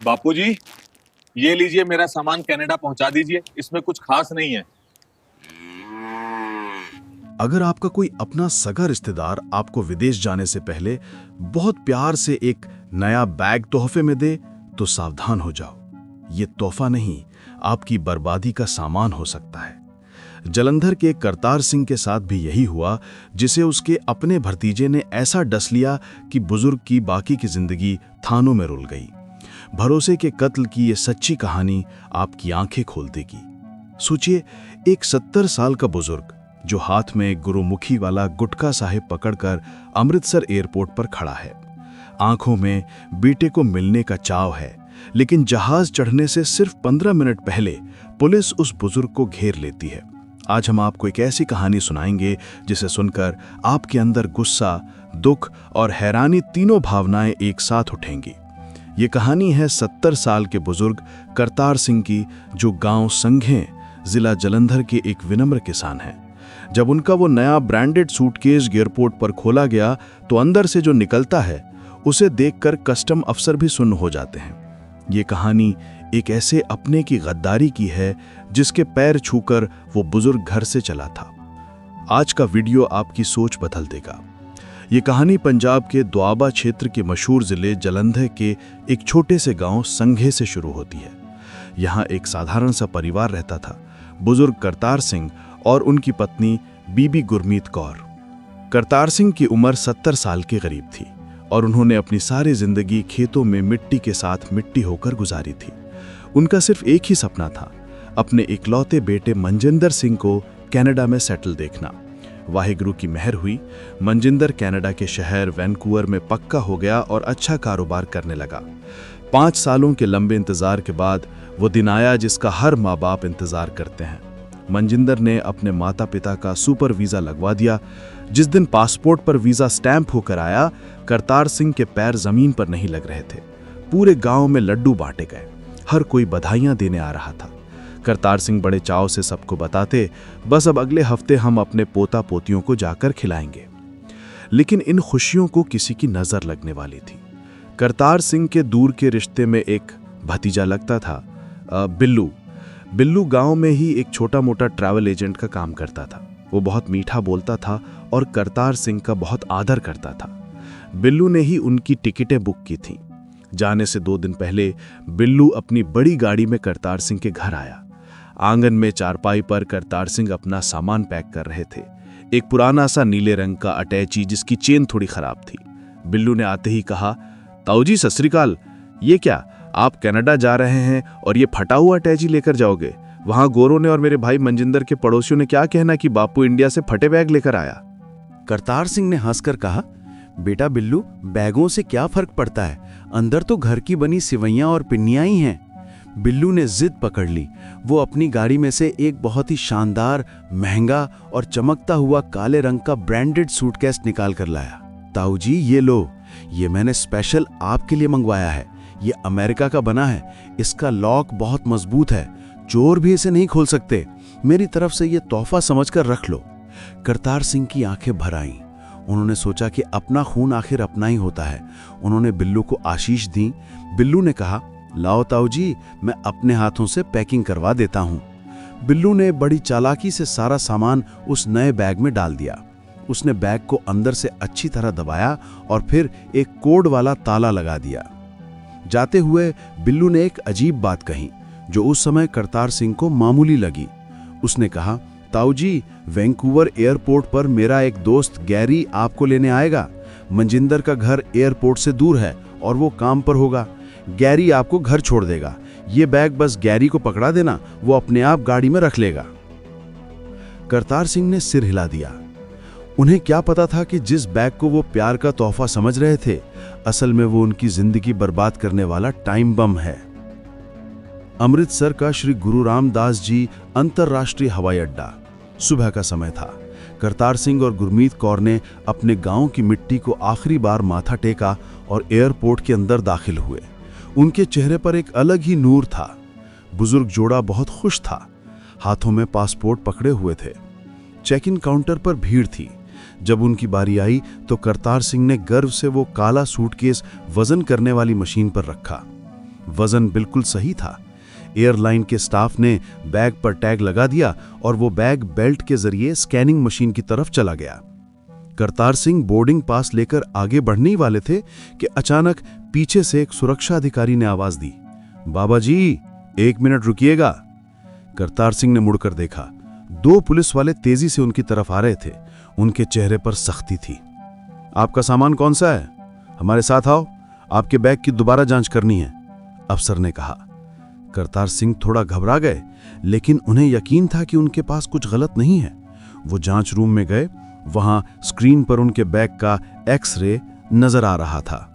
बापूजी, ये लीजिए मेरा सामान कनाडा पहुंचा दीजिए। इसमें कुछ खास नहीं है। अगर आपका कोई अपना सगा रिश्तेदार आपको विदेश जाने से पहले बहुत प्यार से एक नया बैग तोहफे में दे, तो सावधान हो जाओ। ये तोहफा नहीं, आपकी बर्बादी का सामान हो सकता है। जलंधर के करतार सिंह के साथ भी यही हुआ, जिसे उसके अपने भतीजे ने ऐसा डस लिया कि बुजुर्ग की बाकी की जिंदगी थानों में रुल गई। भरोसे के कत्ल की ये सच्ची कहानी आपकी आंखें खोल देगी। सोचिए, एक 70 साल का बुजुर्ग जो हाथ में गुरुमुखी वाला गुटका साहिब पकड़कर अमृतसर एयरपोर्ट पर खड़ा है। आंखों में बेटे को मिलने का चाव है, लेकिन जहाज चढ़ने से सिर्फ 15 मिनट पहले पुलिस उस बुजुर्ग को घेर लेती है। आज हम आपको एक ऐसी कहानी सुनाएंगे जिसे सुनकर आपके अंदर गुस्सा, दुख और हैरानी तीनों भावनाएं एक साथ उठेंगी। ये कहानी है 70 साल के बुजुर्ग करतार सिंह की, जो गांव संघें, जिला जलंधर के एक विनम्र किसान हैं। जब उनका वो नया ब्रांडेड सूटकेस एयरपोर्ट पर खोला गया, तो अंदर से जो निकलता है उसे देखकर कस्टम अफसर भी सुन्न हो जाते हैं। ये कहानी एक ऐसे अपने की गद्दारी की है जिसके पैर छूकर वो बुजुर्ग घर से चला था। आज का वीडियो आपकी सोच बदल देगा। ये कहानी पंजाब के दोआबा क्षेत्र के मशहूर जिले जलंधर के एक छोटे से गांव संघे से शुरू होती है। यहाँ एक साधारण सा परिवार रहता था, बुजुर्ग करतार सिंह और उनकी पत्नी बीबी गुरमीत कौर। करतार सिंह की उम्र 70 साल के करीब थी और उन्होंने अपनी सारी जिंदगी खेतों में मिट्टी के साथ मिट्टी होकर गुजारी थी। उनका सिर्फ एक ही सपना था, अपने इकलौते बेटे मनजिंदर सिंह को कनाडा में सेटल देखना। वाहिगुरु की मेहर हुई, मनजिंदर कनाडा के शहर वैंकूवर में पक्का हो गया और अच्छा कारोबार करने लगा। 5 सालों के लंबे इंतजार के बाद वो दिन आया जिसका हर माँ बाप इंतजार करते हैं। मनजिंदर ने अपने माता पिता का सुपर वीजा लगवा दिया। जिस दिन पासपोर्ट पर वीजा स्टैंप होकर आया, करतार सिंह के पैर जमीन पर नहीं लग रहे थे। पूरे गांव में लड्डू बांटे गए, हर कोई बधाइयां देने आ रहा था। करतार सिंह बड़े चाव से सबको बताते, बस अब अगले हफ्ते हम अपने पोता पोतियों को जाकर खिलाएंगे। लेकिन इन खुशियों को किसी की नजर लगने वाली थी। करतार सिंह के दूर के रिश्ते में एक भतीजा लगता था, बिल्लू गांव में ही एक छोटा मोटा ट्रैवल एजेंट का काम करता था। वो बहुत मीठा बोलता था और करतार सिंह का बहुत आदर करता था। बिल्लू ने ही उनकी टिकटें बुक की थीं। जाने से 2 दिन पहले बिल्लू अपनी बड़ी गाड़ी में करतार सिंह के घर आया। आंगन में चारपाई पर करतार सिंह अपना सामान पैक कर रहे थे। एक पुराना सा नीले रंग का अटैची जिसकी चेन थोड़ी खराब थी। बिल्लू ने आते ही कहा, ताऊ जी सत श्री अकाल। ये क्या, आप कनाडा जा रहे हैं और ये फटा हुआ अटैची लेकर जाओगे? वहां गोरों ने और मेरे भाई मनजिंदर के पड़ोसियों ने क्या कहना कि बापू इंडिया से फटे बैग लेकर आया। करतार सिंह ने हंसकर कहा, बेटा बिल्लू, बैगों से क्या फर्क पड़ता है, अंदर तो घर की बनी सिवैयां और पिन्नियां ही हैं। बिल्लू ने जिद पकड़ ली। वो अपनी गाड़ी में से एक बहुत ही शानदार, महंगा और चमकता हुआ काले रंग का ब्रांडेड सूटकेस निकाल कर लाया। ताऊ जी ये लो, ये मैंने स्पेशल आपके लिए मंगवाया है। ये अमेरिका का बना है, इसका लॉक बहुत मजबूत है, चोर भी इसे नहीं खोल सकते। मेरी तरफ से ये तोहफा समझकर रख लो। करतार सिंह की आंखें भर आईं। उन्होंने सोचा कि अपना खून आखिर अपना ही होता है। उन्होंने बिल्लू को आशीष दी। बिल्लू ने कहा, लाओ ताऊ जी, मैं अपने हाथों से पैकिंग करवा देता हूँ। बिल्लू ने बड़ी चालाकी से सारा सामान उस नए बैग में डाल दिया। उसने बैग को अंदर से अच्छी तरह दबाया और फिर एक कोड वाला ताला लगा दिया। जाते हुए बिल्लू ने एक अजीब बात कही जो उस समय करतार सिंह को मामूली लगी। उसने कहा, ताऊ जी, वैंकूवर एयरपोर्ट पर मेरा एक दोस्त गैरी आपको लेने आएगा। मनजिंदर का घर एयरपोर्ट से दूर है और वो काम पर होगा। गैरी आपको घर छोड़ देगा। ये बैग बस गैरी को पकड़ा देना, वो अपने आप गाड़ी में रख लेगा। करतार सिंह ने सिर हिला दिया। उन्हें क्या पता था कि जिस बैग को वो प्यार का तोहफा समझ रहे थे, असल में वो उनकी जिंदगी बर्बाद करने वाला टाइम बम है। अमृतसर का श्री गुरु रामदास जी अंतर्राष्ट्रीय हवाई अड्डा। सुबह का समय था। करतार सिंह और गुरमीत कौर ने अपने गांव की मिट्टी को आखिरी बार माथा टेका और एयरपोर्ट के अंदर दाखिल हुए। उनके चेहरे पर एक अलग ही नूर था। बुजुर्ग जोड़ा बहुत खुश था, हाथों में पासपोर्ट पकड़े हुए थे। चेक इन काउंटर पर भीड़ थी। जब उनकी बारी आई तो करतार सिंह ने गर्व से वो काला सूटकेस वजन करने वाली मशीन पर रखा। वजन बिल्कुल सही था। एयरलाइन के स्टाफ ने बैग पर टैग लगा दिया और वो बैग बेल्ट के जरिए स्कैनिंग मशीन की तरफ चला गया। करतार सिंह बोर्डिंग पास लेकर आगे बढ़ने ही वाले थे कि अचानक पीछे से एक सुरक्षा अधिकारी ने आवाज दी, बाबा जी 1 मिनट रुकिएगा। करतार सिंह ने मुड़कर देखा। 2 पुलिस वाले तेजी से उनकी तरफ आ रहे थे। उनके चेहरे पर सख्ती थी। आपका सामान कौन सा है? हमारे साथ आओ, आपके बैग की दोबारा जांच करनी है, अफसर ने कहा। करतार सिंह थोड़ा घबरा गए, लेकिन उन्हें यकीन था कि उनके पास कुछ गलत नहीं है। वो जांच रूम में गए। वहां स्क्रीन पर उनके बैग का एक्स-रे नजर आ रहा था।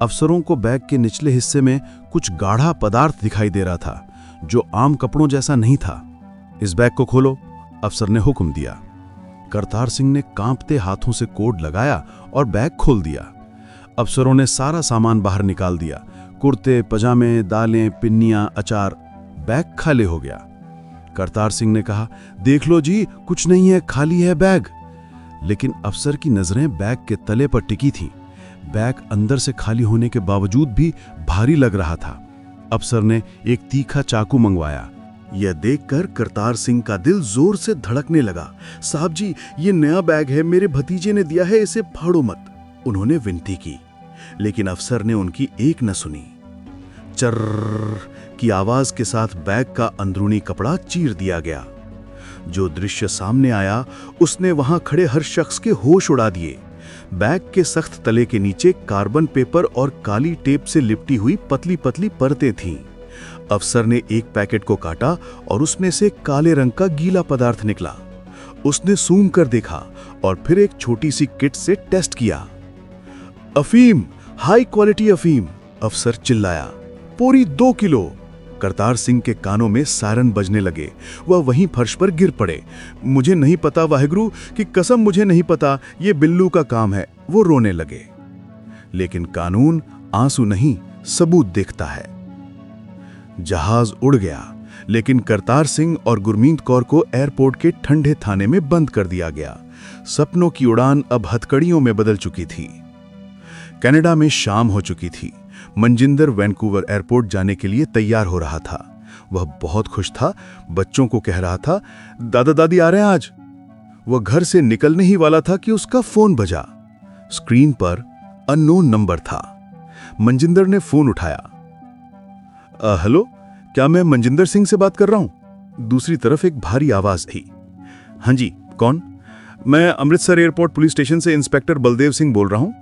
अफसरों को बैग के निचले हिस्से में कुछ गाढ़ा पदार्थ दिखाई दे रहा था, जो आम कपड़ों जैसा नहीं था। इस बैग को खोलो, अफसर ने हुक्म दिया। करतार सिंह ने कांपते हाथों से कोड लगाया और बैग खोल दिया। अफसरों ने सारा सामान बाहर निकाल दिया। कुर्ते, पजामे, दालें, पिन्नियां, अचार। बैग खाली हो गया। करतार सिंह ने कहा, देख लो जी, कुछ नहीं है, खाली है बैग। लेकिन अफसर की नजरें बैग के तले पर टिकी थीं। बैग अंदर से खाली होने के बावजूद भी भारी लग रहा था। अफसर ने एक तीखा चाकू मंगवाया। यह देखकर करतार सिंह का दिल जोर से धड़कने लगा। साहब जी, ये नया बैग है, मेरे भतीजे ने दिया है, इसे फाड़ो मत, उन्होंने विनती की। लेकिन अफसर ने उनकी एक न सुनी। चर्र की आवाज के साथ बैग का अंदरूनी कपड़ा चीर दिया गया। जो दृश्य सामने आया उसने वहां खड़े हर शख्स के होश उड़ा दिए। बैग के सख्त तले के नीचे कार्बन पेपर और काली टेप से लिपटी हुई पतली पतली परतें थीं। अफसर ने एक पैकेट को काटा और उसमें से काले रंग का गीला पदार्थ निकला। उसने सूंघ कर देखा और फिर एक छोटी सी किट से टेस्ट किया। अफीम, हाई क्वालिटी अफीम, अफसर चिल्लाया। पूरी 2 किलो। करतार सिंह के कानों में सायरन बजने लगे। वह वहीं फर्श पर गिर पड़े। मुझे नहीं पता वाहिगुरु की कसम, मुझे नहीं पता, ये बिल्लू का काम है, वो रोने लगे। लेकिन कानून आंसू नहीं, सबूत देखता है। जहाज उड़ गया, लेकिन करतार सिंह और गुरमीत कौर को एयरपोर्ट के ठंडे थाने में बंद कर दिया गया। सपनों की उड़ान अब हथकड़ियों में बदल चुकी थी। कनाडा में शाम हो चुकी थी। मनजिंदर वैंकूवर एयरपोर्ट जाने के लिए तैयार हो रहा था। वह बहुत खुश था। बच्चों को कह रहा था, दादा दादी आ रहे हैं आज। वह घर से निकलने ही वाला था कि उसका फोन बजा। स्क्रीन पर अननोन नंबर था। मनजिंदर ने फोन उठाया। हेलो, क्या मैं मनजिंदर सिंह से बात कर रहा हूं? दूसरी तरफ एक भारी आवाज थी। हाँ जी, कौन? मैं अमृतसर एयरपोर्ट पुलिस स्टेशन से इंस्पेक्टर बलदेव सिंह बोल रहा हूं।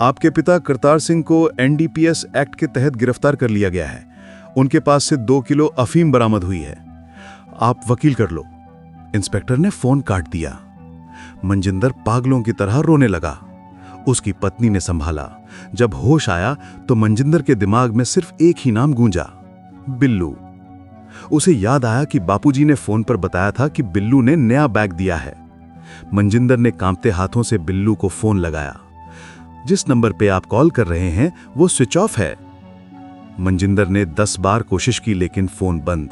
आपके पिता करतार सिंह को एनडीपीएस एक्ट के तहत गिरफ्तार कर लिया गया है। उनके पास से 2 किलो अफीम बरामद हुई है। आप वकील कर लो। इंस्पेक्टर ने फोन काट दिया। मनजिंदर पागलों की तरह रोने लगा। उसकी पत्नी ने संभाला। जब होश आया तो मनजिंदर के दिमाग में सिर्फ एक ही नाम गूंजा, बिल्लू। उसे याद आया कि बापूजी ने फोन पर बताया था कि बिल्लू ने नया बैग दिया है। मनजिंदर ने कांपते हाथों से बिल्लू को फोन लगाया। जिस नंबर पे आप कॉल कर रहे हैं वो स्विच ऑफ है। मनजिंदर ने 10 बार कोशिश की, लेकिन फोन बंद।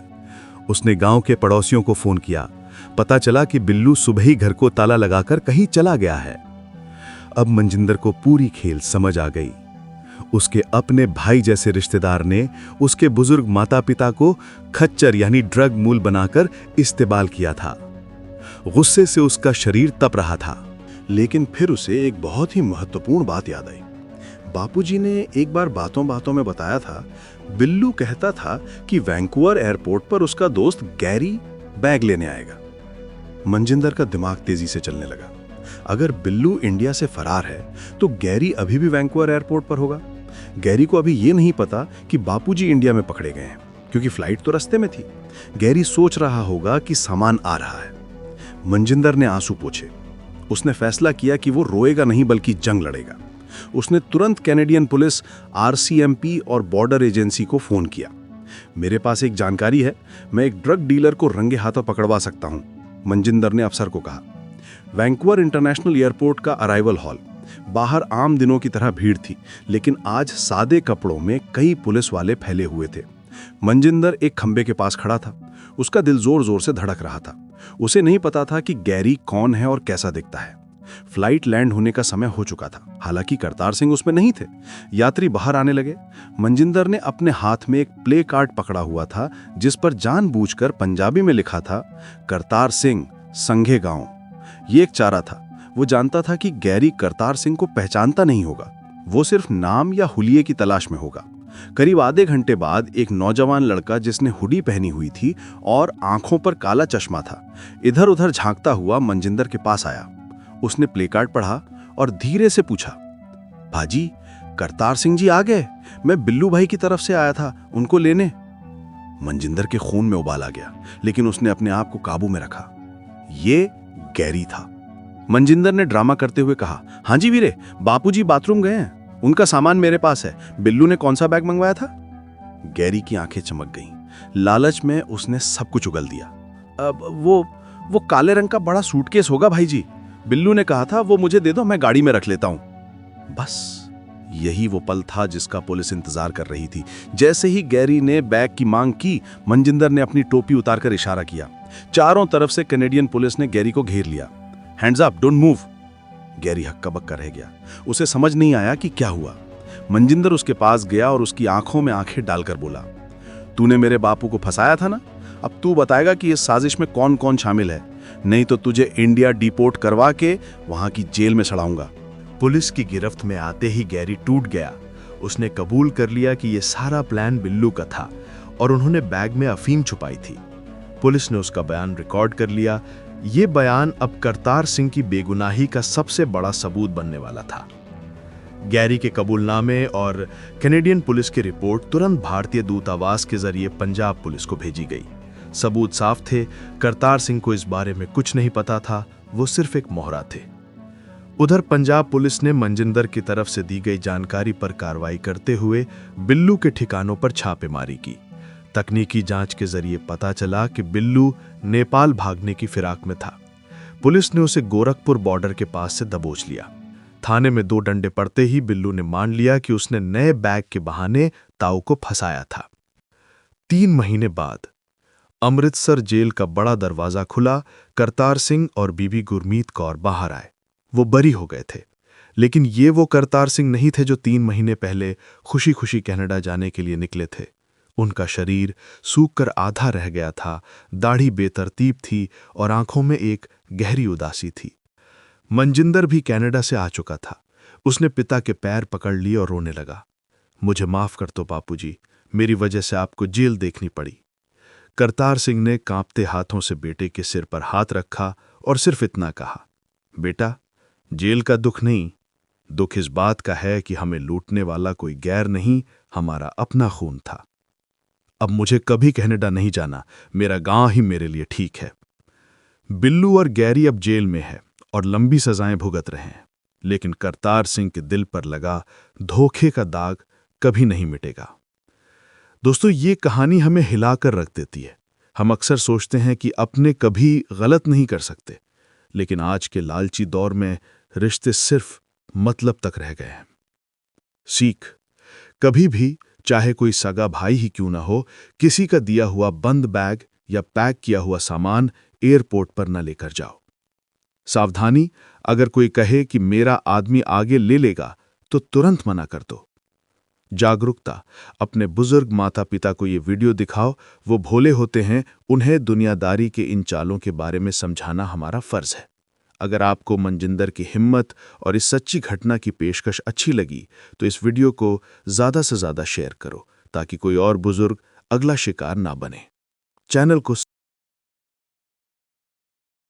उसने गांव के पड़ोसियों को फोन किया। पता चला कि बिल्लू सुबह ही घर को ताला लगाकर कहीं चला गया है। अब मनजिंदर को पूरी खेल समझ आ गई। उसके अपने भाई जैसे रिश्तेदार ने उसके बुजुर्ग माता पिता को खच्चर यानी ड्रग मूल बनाकर इस्तेमाल किया था। गुस्से से उसका शरीर तप रहा था। लेकिन फिर उसे एक बहुत ही महत्वपूर्ण बात याद आई। बापूजी ने एक बार बातों बातों में बताया था, बिल्लू कहता था कि वैंकूवर एयरपोर्ट पर उसका दोस्त गैरी बैग लेने आएगा। मनजिंदर का दिमाग तेजी से चलने लगा। अगर बिल्लू इंडिया से फरार है तो गैरी अभी भी वैंकूवर एयरपोर्ट पर होगा। गैरी को अभी ये नहीं पता कि बापूजी इंडिया में पकड़े गए हैं, क्योंकि फ्लाइट तो रास्ते में थी। गैरी सोच रहा होगा कि सामान आ रहा है। मनजिंदर ने आंसू पोंछे। उसने फैसला किया कि वो रोएगा नहीं बल्कि जंग लड़ेगा। उसने तुरंत कैनेडियन पुलिस, आरसीएमपी और बॉर्डर एजेंसी को फोन किया। मेरे पास एक जानकारी है, मैं एक ड्रग डीलर को रंगे हाथों पकड़वा सकता हूं, मनजिंदर ने अफसर को कहा। वैंकूवर इंटरनेशनल एयरपोर्ट का अराइवल हॉल। बाहर आम दिनों की तरह भीड़ थी, लेकिन आज सादे कपड़ों में कई पुलिस वाले फैले हुए थे। मनजिंदर एक खंबे के पास खड़ा था। उसका दिल जोर जोर से धड़क रहा था। उसे नहीं पता था कि गैरी कौन है और कैसा दिखता है। फ्लाइट लैंड होने का समय हो चुका था। हालांकि करतार सिंह उसमें नहीं थे। यात्री बाहर आने लगे। मनजिंदर ने अपने हाथ में एक प्ले कार्ड पकड़ा हुआ था जिस पर जानबूझकर पंजाबी में लिखा था, करतार सिंह, संघे गांव। ये एक चारा था। वो जानता था कि गैरी करतार सिंह को पहचानता नहीं होगा, वो सिर्फ नाम या हुलिये की तलाश में होगा। करीब आधे घंटे बाद एक नौजवान लड़का जिसने हुडी पहनी हुई थी और आंखों पर काला चश्मा था, इधर उधर झांकता हुआ मनजिंदर के पास आया। उसने प्ले कार्ड पढ़ा और धीरे से पूछा, भाजी, करतार सिंह जी आ गए? मैं बिल्लू भाई की तरफ से आया था उनको लेने। मनजिंदर के खून में उबाल आ गया, लेकिन उसने अपने आप को काबू में रखा। ये गैरी था। मनजिंदर ने ड्रामा करते हुए कहा, हाँ जी वीरे, बापूजी बाथरूम गए हैं, उनका सामान मेरे पास है। बिल्लू ने कौन सा बैग मंगवाया था? गैरी की आंखें चमक गईं। लालच में उसने सब कुछ उगल दिया। अब वो काले रंग का बड़ा सूटकेस होगा भाई जी। बिल्लू ने कहा था वो मुझे दे दो, मैं गाड़ी में रख लेता हूं। बस यही वो पल था जिसका पुलिस इंतजार कर रही थी। जैसे ही गैरी ने बैग की मांग की, मनजिंदर ने अपनी टोपी उतारकर इशारा किया। चारों तरफ से कैनेडियन पुलिस ने गैरी को घेर लिया। Hands up, don't move. Gary हक्का बक्का रह गया। उसे समझ नहीं आया कि क्या हुआ। मनजिंदर उसके पास गया और उसकी आंखों में आंखें डालकर बोला, तूने मेरे बापू को फंसाया था ना? अब तू बताएगा कि इस साजिश में कौन कौन शामिल है, नहीं तो तुझे इंडिया डिपोर्ट करवा के वहां की जेल में सड़ाऊंगा। पुलिस की गिरफ्त में आते ही गैरी टूट गया। उसने कबूल कर लिया कि यह सारा प्लान बिल्लू का था और उन्होंने बैग में अफीम छुपाई थी। पुलिस ने उसका बयान रिकॉर्ड कर लिया। ये बयान अब करतार सिंह की बेगुनाही का सबसे बड़ा सबूत बनने वाला था। गैरी के कबूलनामे और कैनेडियन पुलिस की रिपोर्ट तुरंत भारतीय दूतावास के जरिए पंजाब पुलिस को भेजी गई। सबूत साफ थे, करतार सिंह को इस बारे में कुछ नहीं पता था, वो सिर्फ एक मोहरा थे। उधर पंजाब पुलिस ने मनजिंदर की तरफ से दी गई जानकारी पर कार्रवाई करते हुए बिल्लू के ठिकानों पर छापेमारी की। तकनीकी जांच के जरिए पता चला कि बिल्लू नेपाल भागने की फिराक में था। पुलिस ने उसे गोरखपुर बॉर्डर के पास से दबोच लिया। थाने में 2 डंडे पड़ते ही बिल्लू ने मान लिया कि उसने नए बैग के बहाने ताऊ को फंसाया था। 3 महीने बाद अमृतसर जेल का बड़ा दरवाजा खुला। करतार सिंह और बीबी गुरमीत कौर बाहर आए। वो बरी हो गए थे, लेकिन ये वो करतार सिंह नहीं थे जो 3 महीने पहले खुशी खुशी कनाडा जाने के लिए निकले थे। उनका शरीर सूखकर आधा रह गया था, दाढ़ी बेतरतीब थी और आंखों में एक गहरी उदासी थी। मनजिंदर भी कनाडा से आ चुका था। उसने पिता के पैर पकड़ लिए और रोने लगा, मुझे माफ कर दो बापूजी, मेरी वजह से आपको जेल देखनी पड़ी। करतार सिंह ने कांपते हाथों से बेटे के सिर पर हाथ रखा और सिर्फ इतना कहा, बेटा, जेल का दुख नहीं, दुख इस बात का है कि हमें लूटने वाला कोई गैर नहीं, हमारा अपना खून था। अब मुझे कभी कनाडा नहीं जाना, मेरा गांव ही मेरे लिए ठीक है। बिल्लू और गैरी अब जेल में है और लंबी सजाएं भुगत रहे हैं, लेकिन करतार सिंह के दिल पर लगा धोखे का दाग कभी नहीं मिटेगा। दोस्तों, ये कहानी हमें हिलाकर रख देती है। हम अक्सर सोचते हैं कि अपने कभी गलत नहीं कर सकते, लेकिन आज के लालची दौर में रिश्ते सिर्फ मतलब तक रह गए हैं। सीख, कभी भी, चाहे कोई सगा भाई ही क्यों ना हो, किसी का दिया हुआ बंद बैग या पैक किया हुआ सामान एयरपोर्ट पर न लेकर जाओ। सावधानी, अगर कोई कहे कि मेरा आदमी आगे ले लेगा तो तुरंत मना कर दो। जागरूकता, अपने बुजुर्ग माता पिता को ये वीडियो दिखाओ, वो भोले होते हैं, उन्हें दुनियादारी के इन चालों के बारे में समझाना हमारा फर्ज है। अगर आपको मनजिंदर की हिम्मत और इस सच्ची घटना की पेशकश अच्छी लगी तो इस वीडियो को ज़्यादा से ज़्यादा शेयर करो ताकि कोई और बुजुर्ग अगला शिकार ना बने। चैनल को